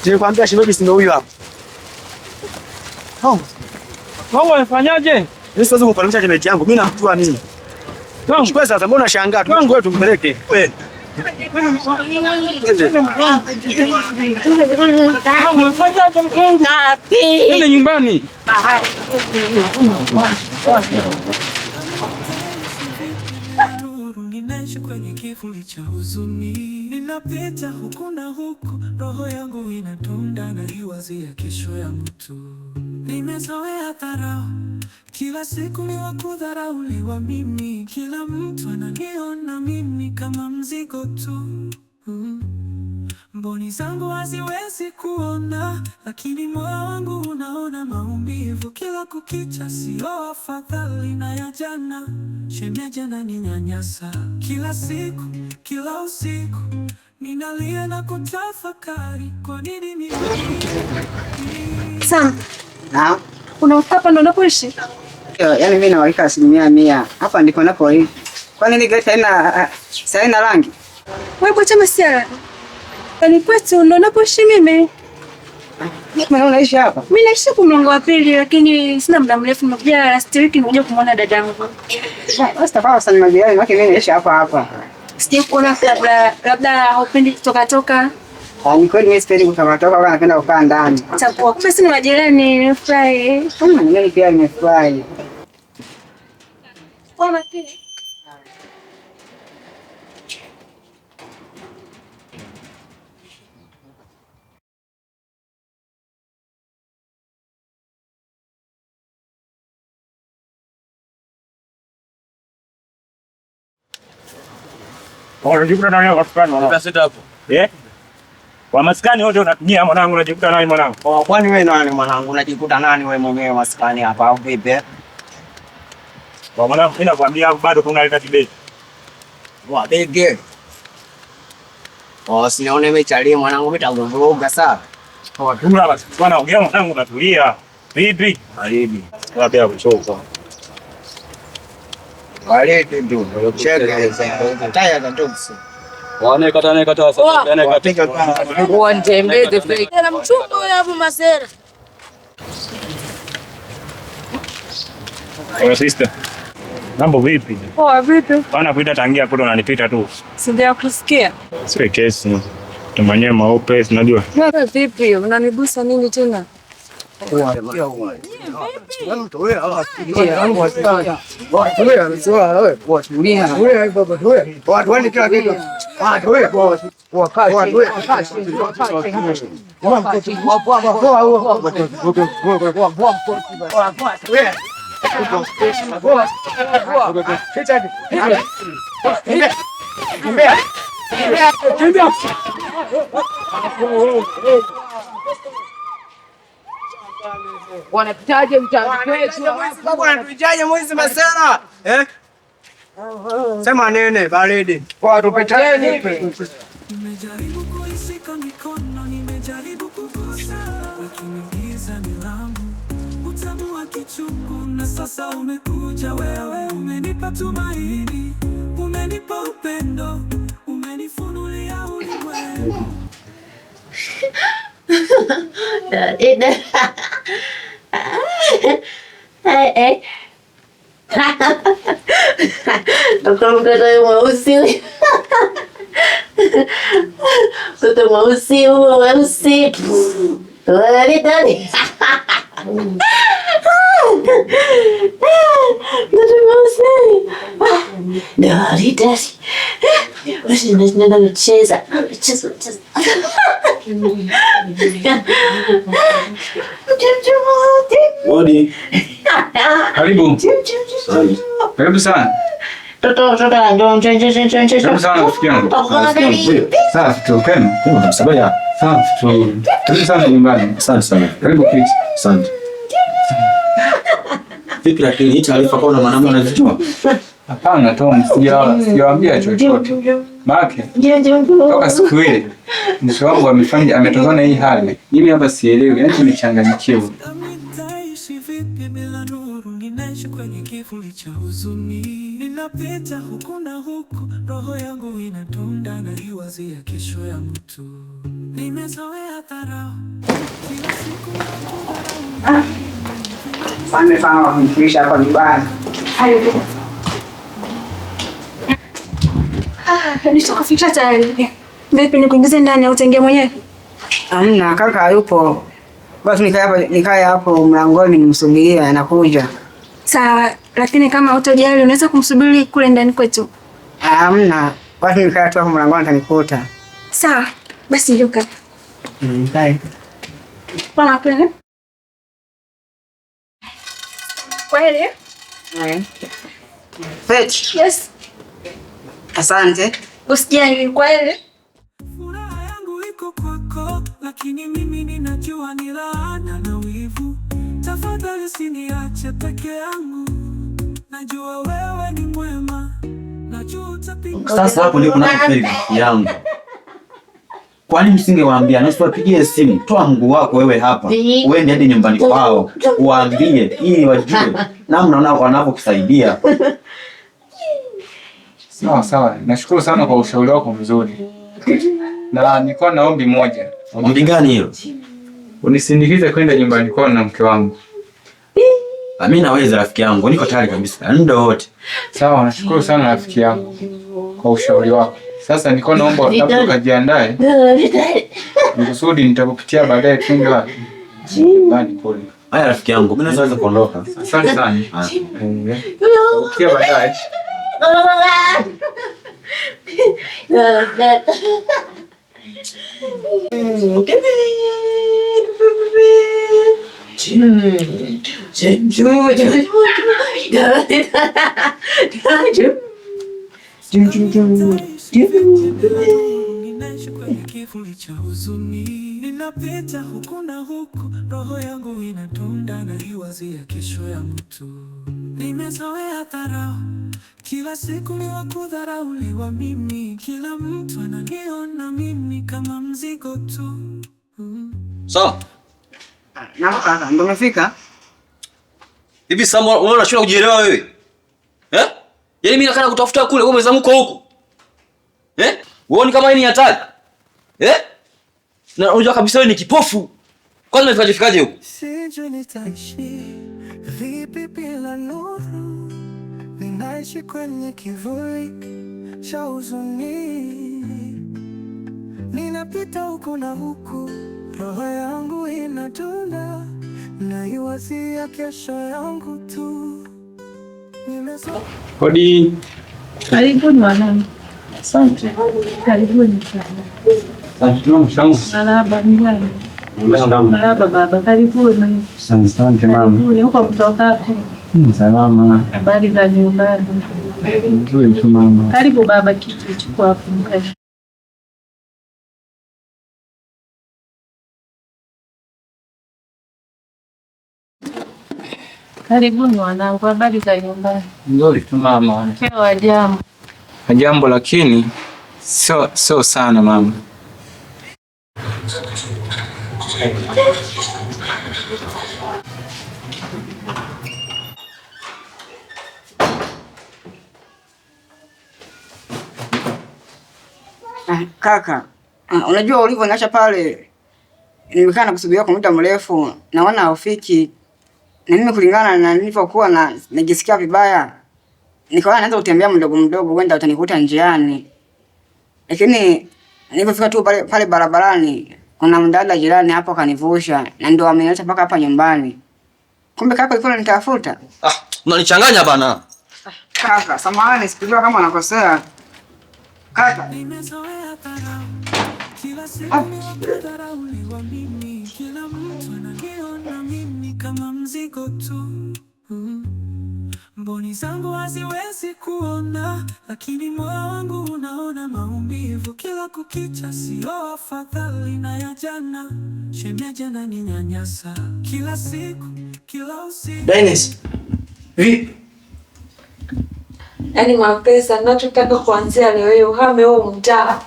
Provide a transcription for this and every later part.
Nilikwambia shemeji si ndio huyu hapa. Wewe unafanyaje? Mimi siwezi kumfananisha shemeji yangu. Mimi namjua mimi. Chukua sasa, mbona unashangaa? Tuchukue tumpeleke. Wewe. Nenda nyumbani. Ninaishi kwenye kivuli cha huzuni, ninapita huku na huku, roho yangu inadunda na iwazia kesho ya mtu. Nimezoea dharau, kila siku ni wa kudharauliwa mimi, kila mtu ananiona mimi kama mzigo tu. Mboni zangu haziwezi kuona, lakini moyo wangu unaona maumivu kila kukicha. Sio afadhali na ya jana, shemeji ananinyanyasa kila siku, kila usiku ninalia na kutafakari kwa nini mimi. Sam, na hapa ndo unapoishi? yaani mimi na uhakika 100%. Hapa ndipo napoishi. Kwa nini gari haina rangi? Wewe bwana masiara. Yaani kwetu ndo napoishi mimi. Mimi naishi hapa. Mimi naishi kwa mlango wa pili, lakini sina muda mrefu, nimekuja last week nimekuja kumwona dadangu. Basta baba sana magari, mimi naishi hapa. Sije kuona labda haupendi kutoka toka. Ni kweli mimi sipendi kutoka toka, napenda kukaa ndani. Itakuwa kumbe sina majirani, nimefurahi. Mimi pia nimefurahi. Kwa makini. Unajikuta nani maskani mwanangu? Unasita hapo. Kwa maskani wote unatumia mwanangu, unajikuta nani mwanangu? Kwani wewe nani mwanangu? Unajikuta nani wewe mwenyewe maskani hapa au vipi? Kwa mwanangu mimi nakwambia bado tunaleta kibeti. Wa bege. Sinaone mechalie mwanangu, mitavuruga sana. Tuna basi. Bwana ongea mwanangu, natulia. Vipi? Karibu. Wapi hapo choka. Wale ndio cheke taya za ndoksi. Wane kata sasa. Yana katika Wantembeze fake. Na mchumba huyo hapo masera. Oya sister. Mambo vipi? Poa vipi? Bana kuita tangia kule unanipita tu. Sindia kusikia. Sio kesi. Tumanywe maupe, unajua. Wewe vipi? Unanigusa nini tena? Wanapitaje mtaani kwetu? Wanatujaje mwezi masera? Sema nene baridi. Kwa tupitaje? Nimejaribu kuishika mikono, nimejaribu kugusa, lakini giza ni langu, utamu wa kichungu. Na sasa umekuja wewe, umenipa tumaini, umenipa upendo, umenifunulia ulimwengu. Mtoto mweusi. Mtoto mweusi mweusi. Nani? Mtoto mweusi. Nani? Basi nenda kucheza. Odi. Karibu. Karibu sana. Toto ndio Karibu sana rafiki yangu. Sawa, tukeni. Msabaya. Sawa, karibu sana nyumbani. Asante sana. Karibu kiti. Asante. Vipi lakini hii taarifa kwa na mwanamume unazijua? Hapana Tom, sijawaambia chochote. Maana toka siku ile mke wangu ametokana na hii hali. Mimi hapa sielewi, yaani nimechanganyikiwa. Nitaishi vipi bila nuru? Ninaishi kwenye kivuli cha huzuni, ninapita huku na huku, roho yangu inadunda na iwazia kesho ya mtu. Nimezoea dharau. Kila siku Sana kumfundisha hapa nyumbani. Nitakafikia tayari. Vipi nikuingize ndani au utaingia mwenyewe? Hamna, kaka hayupo. Basi nikae hapo mlangoni nimsubirie anakuja. Sawa, lakini kama utojali unaweza kumsubiri kule ndani kwetu. Hamna, basi nikae tu hapo mlangoni atanikuta. Sawa, basi ndio kaka. Nikae. Bwana kweli? Kweli? Fetch. Yes. Asante. Usijali, kweli? furaha yangu iko kwako, lakini mimi ninajua ni laana na wivu. Tafadhali usiniache peke yangu. Najua wewe ni mwema. Najua utapita. Sasa hapo ndipo napofeli yangu. Kwani msingewaambia na usiwapigie simu? Toa mguu wako wewe hapa. Uende hadi nyumbani kwao. Uwaambie ili wajue namna wanavyokusaidia. Sawa. Nashukuru sana kwa ushauri wako mzuri. Na nilikuwa na ombi moja. Ombi gani hilo? Unisindikize kwenda nyumbani kwao na mke wangu. Mimi naweza rafiki yangu, niko tayari kabisa. Muda wote. Sawa, nashukuru sana rafiki yangu kwa ushauri wako. Sasa niko naomba ukajiandae. Nikusudi nitakupitia baadaye twende wapi? Nyumbani kule. Haya rafiki yangu, mimi naweza kuondoka. Asante sana. Ukiwa baadaye. Ninaishi kwenye kivuli cha huzuni. Ninapita huku na huku, roho yangu inadunda na iwazia kesho ya mtu. Nimezoea dharau, kila siku ni wa kudharauliwa mimi. Kila mtu ananiona mimi kama mzigo tu. Sawa. Na kaka, ndo umefika? Hivi sasa unaona unashindwa kujielewa wewe? Yaani mimi nakana kutafuta kule, wewe umezamuka huko. Uone kama ni hatari. Na unajua kabisa wewe ni kipofu. Kwanza umefikaje huko? Sijui nitaishi vipi bila nuru. Ninaishi kwenye kivuli cha huzuni. Ninapita huku na huku, roho yangu inadunda na iwazia kesho yangu tu. Hodi. Karibuni wanangu. Asante. Karibuni sana. Asante mshangu. Marahaba nyumbani. Marahaba baba, karibuni. Asante mama. Karibuni huko kutoka. Salama. Habari za nyumbani? Nzuri tu mama. Karibu baba, kiti chukua hapo mkae. Karibuni wanangu, habari za nyumbani? Nzuri tu mama. Mkeo wa jambo. Jambo lakini sio sana mama. Kaka, unajua ulivyoniacha pale, nimekaa na kusubiria kwa muda mrefu, naona haufiki. Na mimi kulingana na nilivyokuwa na najisikia vibaya, nikaona naanza kutembea mdogo mdogo, kwenda utanikuta njiani. Lakini nilipofika tu pale barabarani, kuna mdada jirani hapo kanivusha, na ndio ameniacha mpaka hapa nyumbani. Kumbe kaka alikuwa ananitafuta. Unanichanganya bana. Kaka, samahani, sikujua kama nakosea. Kaka. Nimezoea dharau, kila siku ni wa kudharauliwa mimi. Kila mtu ananiona mimi kama mzigo tu. Mboni zangu haziwezi kuona, lakini moyo wangu unaona maumivu. Kila kukicha sio afadhali na ya jana. Shemeji ananinyanyasa kila siku, kila usiku. Dennis. Vipi? Yaani Mapesa, ninachotaka kuanzia leo hiyo uhame huo mtaa.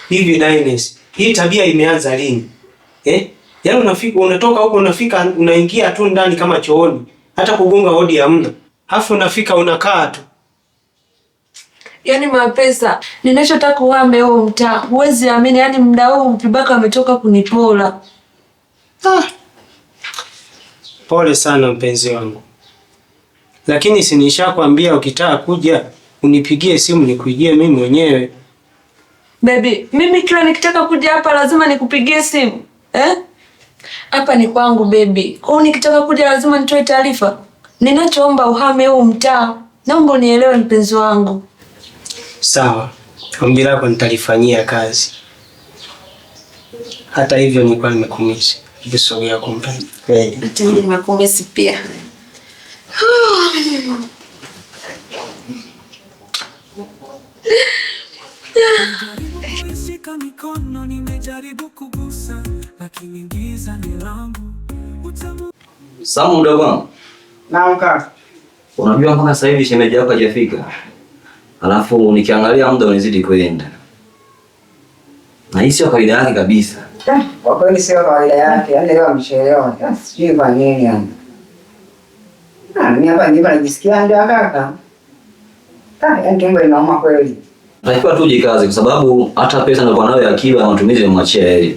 Hivi Dennis, hii tabia imeanza lini? Yaani unatoka huko unafika unaingia tu ndani kama chooni. Hata kugonga hodi hamna. Alafu unafika unakaa tu. Yaani Mapesa, ninachotaka uhame huo mtaa. Huwezi amini, yaani muda huu Mpibaka ametoka kunipola. Pole sana mpenzi wangu. Lakini si nishakwambia ukitaka kuja unipigie simu nikuijie mimi mwenyewe. Baby, mimi kila nikitaka kuja hapa lazima nikupigie simu. Hapa ni kwangu baby. Kwa hiyo nikitaka kuja lazima nitoe taarifa. Ninachoomba uhame huu mtaa. Naomba unielewe mpenzi wangu. Sawa. Ombi lako nitalifanyia kazi. Hata hivyo nilikuwa nimekumisi. Bisogea kumpenzi. Hata mimi nimekumisi pia. Shika mikono nimejaribu kugusa lakini giza ni langu. Samu mdogo wangu. Naam kaka. Unajua mpaka sasa hivi shemeji yako hajafika. Alafu nikiangalia muda unazidi kwenda. Na hii sio kawaida yake kabisa. Kwa kweli sio kawaida yake. Yaani leo amechelewa. Sijui kwa nini yani. Mimi hapa najisikia ndio kaka. Yaani tumbo inauma kweli. Natakiwa tuje kazi kwa sababu hata pesa nilikuwa nayo ya akiba ya matumizi nimemwachia yeye.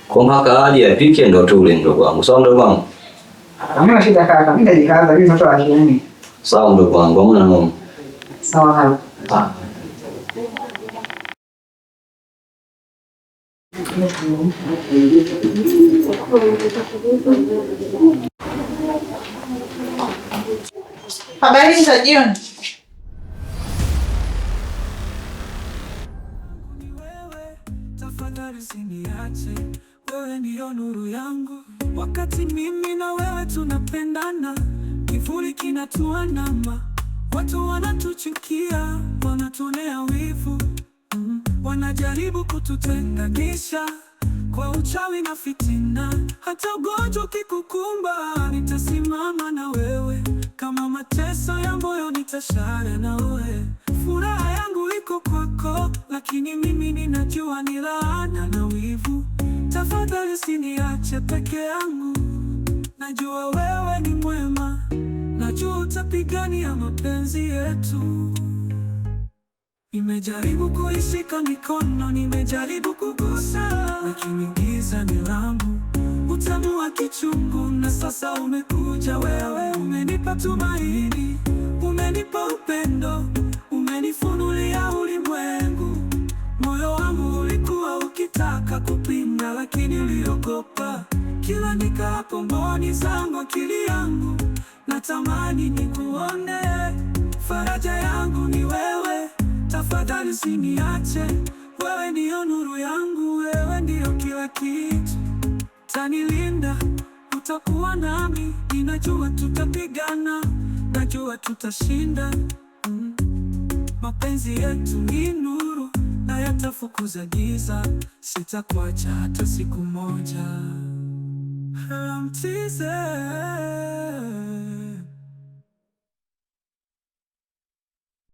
Kwa mpaka aje apike ndo tule mdogo wangu. Sawa mdogo wangu? Hamna shida kaka. Mimi nitajikaza mimi mtoto wa kiume. Sawa mdogo wangu. Hamna noma. Sawa kaka. Habari za jioni. Tafadhali usiniache, wewe ndio nuru yangu. Wakati mimi na wewe tunapendana, kivuli kinatuandama. Watu wanatuchukia, wanatuonea wivu, wanajaribu kututenganisha kwa uchawi na fitina. Hata ugonjwa ukikukumba, nitasimama na wewe. Kama mateso ya moyo nitashare na wewe. Furaha yangu iko kwako, lakini mimi ninajua ni laana na wivu. Tafadhali usiniache peke yangu, najua wewe ni mwema, najua utapigania mapenzi yetu. Nimejaribu kuishika mikono, nimejaribu kugusa, lakini giza ni langu. Utamu wa kichungu na sasa umekuja wewe. Umenipa tumaini, umenipa upendo, umenifunulia ulimwengu. Moyo wangu ulikuwa ukitaka kupinga, lakini uliogopa. Kila nikaapo mboni zangu, akili yangu natamani nikuone. Faraja yangu ni wewe, tafadhali usiniache. Wewe ndio nuru yangu, wewe ndio kila kitu. Tanilinda, utakuwa nami. Ninajua tutapigana, najua tutashinda. Mapenzi yetu ni nuru na yatafukuza giza. Sitakuacha hata siku moja. Mtize.